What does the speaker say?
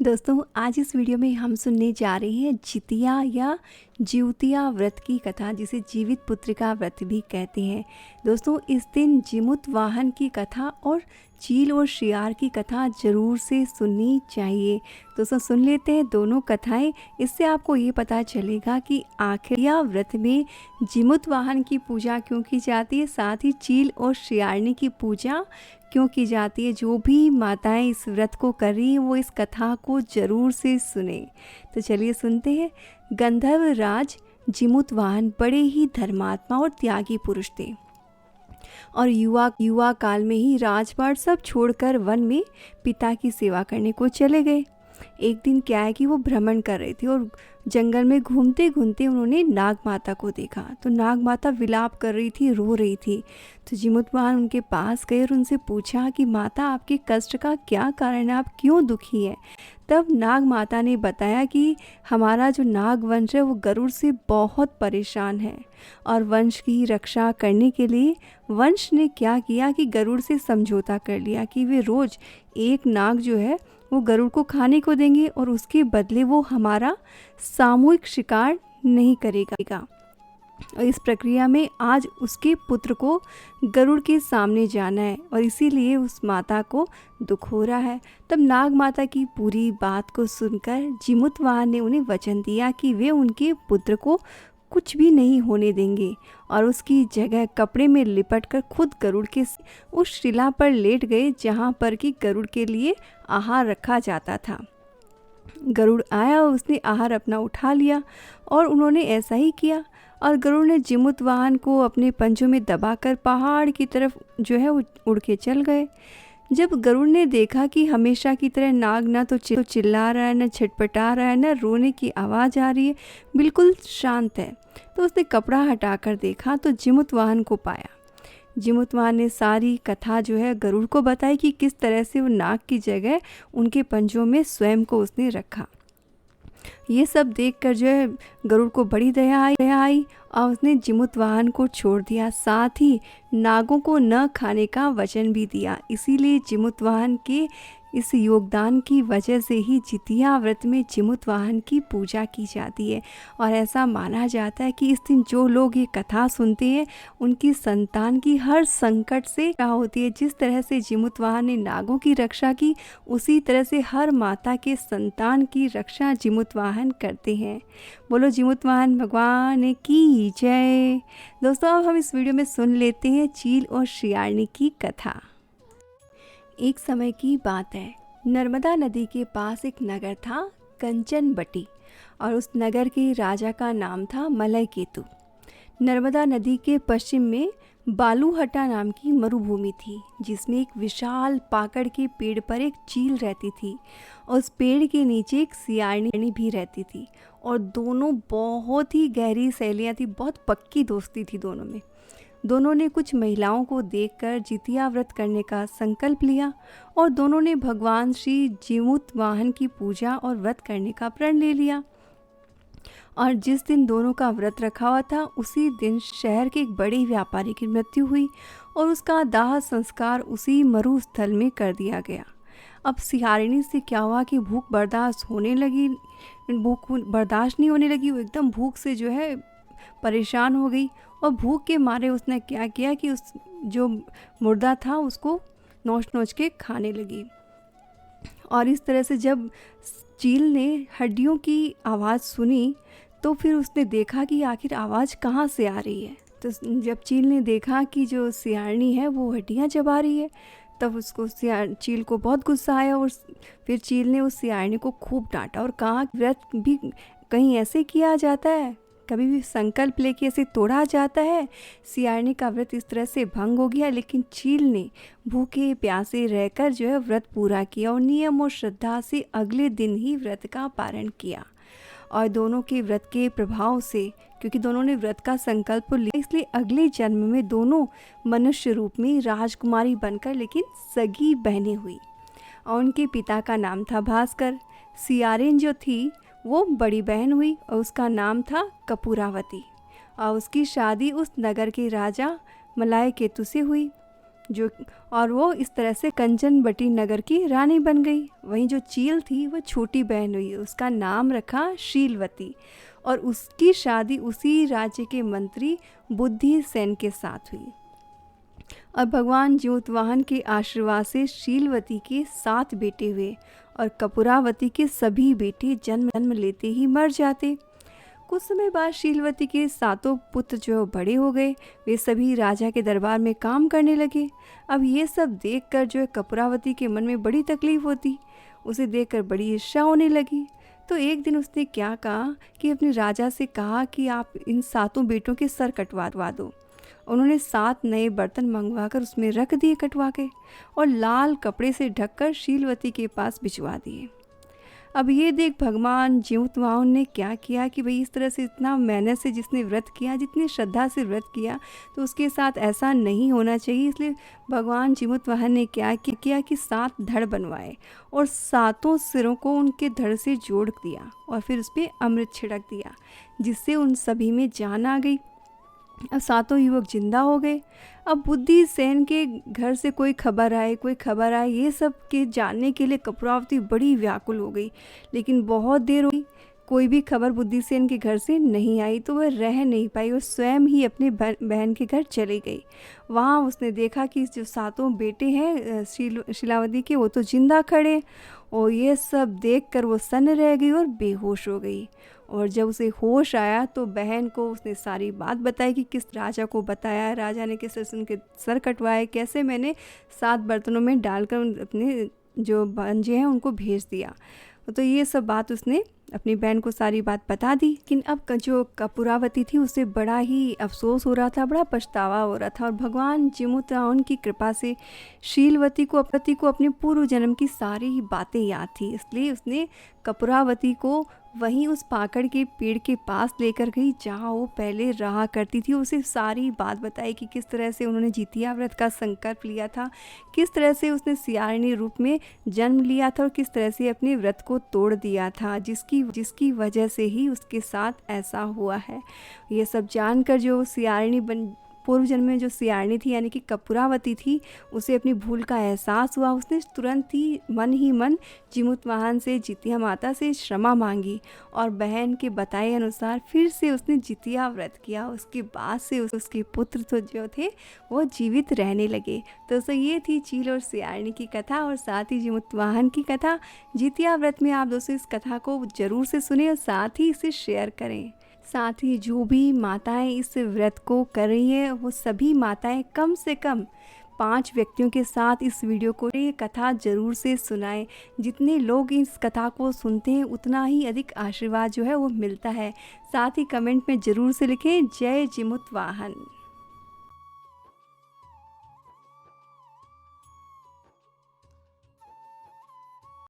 दोस्तों, आज इस वीडियो में हम सुनने जा रहे हैं जितिया या जिउतिया व्रत की कथा, जिसे जीवित पुत्रिका व्रत भी कहते हैं। दोस्तों, इस दिन जिमुत वाहन की कथा और चील और शियार की कथा ज़रूर से सुननी चाहिए। दोस्तों, सुन लेते हैं दोनों कथाएं। इससे आपको ये पता चलेगा कि आखिर यह व्रत में जिमुत वाहन की पूजा क्यों की जाती है, साथ ही चील और शियारनी की पूजा क्यों की जाती है। जो भी माताएं इस व्रत को कर रही हैं वो इस कथा को ज़रूर से सुने। तो चलिए सुनते हैं। गंधर्व राज जिमुतवाहन बड़े ही धर्मात्मा और त्यागी पुरुष थे और युवा काल में ही राजपाट सब छोड़कर वन में पिता की सेवा करने को चले गए। एक दिन क्या है कि वो भ्रमण कर रहे थे और जंगल में घूमते घूमते उन्होंने नाग माता को देखा। तो नाग माता विलाप कर रही थी, रो रही थी। तो जिमुतवाहन उनके पास गए और उनसे पूछा कि माता, आपके कष्ट का क्या कारण है, आप क्यों दुखी हैं। तब नाग माता ने बताया कि हमारा जो नाग वंश है वो गरुड़ से बहुत परेशान है और वंश की रक्षा करने के लिए वंश ने क्या किया कि गरुड़ से समझौता कर लिया कि वे रोज़ एक नाग जो है वो गरुड़ को खाने को देंगे और उसके बदले वो हमारा सामूहिक शिकार नहीं करेगा। और इस प्रक्रिया में आज उसके पुत्र को गरुड़ के सामने जाना है और इसीलिए उस माता को दुख हो रहा है। तब नाग माता की पूरी बात को सुनकर जिमुतवाहन ने उन्हें वचन दिया कि वे उनके पुत्र को कुछ भी नहीं होने देंगे और उसकी जगह कपड़े में लिपटकर खुद गरुड़ के उस शिला पर लेट गए जहाँ पर कि गरुड़ के लिए आहार रखा जाता था। गरुड़ आया और उसने आहार अपना उठा लिया और उन्होंने ऐसा ही किया और गरुड़ ने जिमुतवाहन को अपने पंजों में दबाकर पहाड़ की तरफ जो है उड़ के चल गए। जब गरुड़ ने देखा कि हमेशा की तरह नाग ना तो चिल्ला रहा है, न छटपटा रहा है, न रोने की आवाज़ आ रही है, बिल्कुल शांत है, तो उसने कपड़ा हटाकर देखा तो जिमुतवाहन को पाया। जिमुतवाहन ने सारी कथा जो है गरुड़ को बताई कि किस तरह से वो नाग की जगह उनके पंजों में स्वयं को उसने रखा। ये सब देखकर जो है गरुड़ को बड़ी दया आई और उसने जिमुतवाहन को छोड़ दिया, साथ ही नागों को न खाने का वचन भी दिया। इसीलिए जिमुतवाहन के इस योगदान की वजह से ही जितिया व्रत में जिमुतवाहन की पूजा की जाती है और ऐसा माना जाता है कि इस दिन जो लोग ये कथा सुनते हैं उनकी संतान की हर संकट से रक्षा होती है। जिस तरह से जिमुतवाहन ने नागों की रक्षा की, उसी तरह से हर माता के संतान की रक्षा जिमुतवाहन करते हैं। बोलो जिमुतवाहन भगवान की जय। दोस्तों, अब हम इस वीडियो में सुन लेते हैं चील और शियारनी की कथा। एक समय की बात है, नर्मदा नदी के पास एक नगर था, कंचनबटी, और उस नगर के राजा का नाम था मलय केतु। नर्मदा नदी के पश्चिम में बालूहटा नाम की मरुभूमि थी, जिसमें एक विशाल पाकड़ के पेड़ पर एक चील रहती थी और उस पेड़ के नीचे एक सियारनी भी रहती थी और दोनों बहुत ही गहरी सहेलियाँ थी, बहुत पक्की दोस्ती थी दोनों में। दोनों ने कुछ महिलाओं को देखकर जितिया व्रत करने का संकल्प लिया और दोनों ने भगवान श्री जिमुतवाहन की पूजा और व्रत करने का प्रण ले लिया। और जिस दिन दोनों का व्रत रखा हुआ था उसी दिन शहर के एक बड़े व्यापारी की मृत्यु हुई और उसका दाह संस्कार उसी मरुस्थल में कर दिया गया। अब सियारनी से क्या हुआ कि भूख बर्दाश्त नहीं होने लगी। वो एकदम भूख से जो है परेशान हो गई और भूख के मारे उसने क्या किया कि उस जो मुर्दा था उसको नोच नोच के खाने लगी। और इस तरह से जब चील ने हड्डियों की आवाज़ सुनी तो फिर उसने देखा कि आखिर आवाज़ कहाँ से आ रही है। तो जब चील ने देखा कि जो सियारनी है वो हड्डियाँ चबा रही है, तब उसको चील को बहुत गुस्सा आया और फिर चील ने उस सियारनी को खूब डांटा और कहा, व्रत भी कहीं ऐसे किया जाता है, कभी भी संकल्प लेके ऐसे तोड़ा जाता है। सियारनी का व्रत इस तरह से भंग हो गया, लेकिन चील ने भूखे प्यासे रहकर जो है व्रत पूरा किया और नियम और श्रद्धा से अगले दिन ही व्रत का पारण किया। और दोनों के व्रत के प्रभाव से, क्योंकि दोनों ने व्रत का संकल्प लिया, इसलिए अगले जन्म में दोनों मनुष्य रूप में राजकुमारी बनकर लेकिन सगी बहनें हुई और उनके पिता का नाम था भास्कर। सियारिन जो थी वो बड़ी बहन हुई और उसका नाम था कपूरावती और उसकी शादी उस नगर के राजा मलय केतु से हुई। जो और वो इस तरह से कंचनबटी नगर की रानी बन गई। वहीं जो चील थी वो छोटी बहन हुई, उसका नाम रखा शीलवती, और उसकी शादी उसी राज्य के मंत्री बुद्धिसेन के साथ हुई। और भगवान जीमूतवाहन के आशीर्वाद से शीलवती के 7 बेटे हुए और कपूरावती के सभी बेटे जन्म लेते ही मर जाते। कुछ समय बाद शीलवती के 7 पुत्र जो बड़े हो गए, वे सभी राजा के दरबार में काम करने लगे। अब ये सब देखकर जो है कपूरावती के मन में बड़ी तकलीफ होती, उसे देखकर बड़ी ईर्ष्या होने लगी। तो एक दिन उसने क्या कहा कि अपने राजा से कहा कि आप इन 7 बेटों के सर कटवा दो। उन्होंने 7 नए बर्तन मंगवाकर उसमें रख दिए कटवा के, और लाल कपड़े से ढककर शीलवती के पास भिजवा दिए। अब ये देख भगवान जीमूतवाहन ने क्या किया कि भाई इस तरह से इतना मेहनत से जिसने व्रत किया, जितनी श्रद्धा से व्रत किया, तो उसके साथ ऐसा नहीं होना चाहिए। इसलिए भगवान जीमूतवाहन ने क्या किया कि 7 धड़ बनवाए और 7 सिरों को उनके धड़ से जोड़ दिया और फिर उस पर अमृत छिड़क दिया, जिससे उन सभी में जान आ गई। अब 7 युवक जिंदा हो गए। अब बुद्धिसेन के घर से कोई खबर आए, ये सब के जानने के लिए कपूरावती बड़ी व्याकुल हो गई, लेकिन बहुत देर हो गई, कोई भी खबर बुद्धिसेन के घर से नहीं आई। तो वह रह नहीं पाई और स्वयं ही अपने बहन के घर चली गई। वहाँ उसने देखा कि जो 7 बेटे हैं शीलावती के, वो तो जिंदा खड़े, और ये सब देखकर वो सन्न रह गई और बेहोश हो गई। और जब उसे होश आया तो बहन को उसने सारी बात बताई कि किस राजा को बताया, राजा ने किस तरह से उनके सर कटवाए, कैसे मैंने 7 बर्तनों में डालकर अपने जो भांजे हैं उनको भेज दिया। तो ये सब बात उसने अपनी बहन को सारी बात बता दी। लेकिन अब जो कपूरावती थी उसे बड़ा ही अफसोस हो रहा था, बड़ा पछतावा हो रहा था। और भगवान जीमूतवाहन की कृपा से शीलवती को अपने पूर्व जन्म की सारी ही बातें याद थी, इसलिए उसने कपूरावती को वहीं उस पाकड़ के पेड़ के पास लेकर गई जहाँ वो पहले रहा करती थी। उसे सारी बात बताई कि किस तरह से उन्होंने जितिया व्रत का संकल्प लिया था, किस तरह से उसने सियारिणी रूप में जन्म लिया था और किस तरह से अपने व्रत को तोड़ दिया था, जिसकी वजह से ही उसके साथ ऐसा हुआ है। ये सब जानकर जो सियारिणी पूर्व जन्म में जो सियारिणी थी यानी कि कपूरावती थी, उसे अपनी भूल का एहसास हुआ। उसने तुरंत ही मन जीमूतवाहन से, जितिया माता से क्षमा मांगी और बहन के बताए अनुसार फिर से उसने जितिया व्रत किया। उसके बाद से उसके पुत्र तो जो थे वो जीवित रहने लगे। तो ये थी चील और सियारिणी की कथा और साथ ही जीमूतवाहन की कथा। जितिया व्रत में आप दोस्तों इस कथा को जरूर से सुने और साथ ही इसे शेयर करें। साथ ही जो भी माताएं इस व्रत को कर रही हैं, वो सभी माताएं कम से कम 5 व्यक्तियों के साथ इस वीडियो को, ये कथा जरूर से सुनाएं। जितने लोग इस कथा को सुनते हैं उतना ही अधिक आशीर्वाद जो है वो मिलता है। साथ ही कमेंट में जरूर से लिखें जय जीमूतवाहन।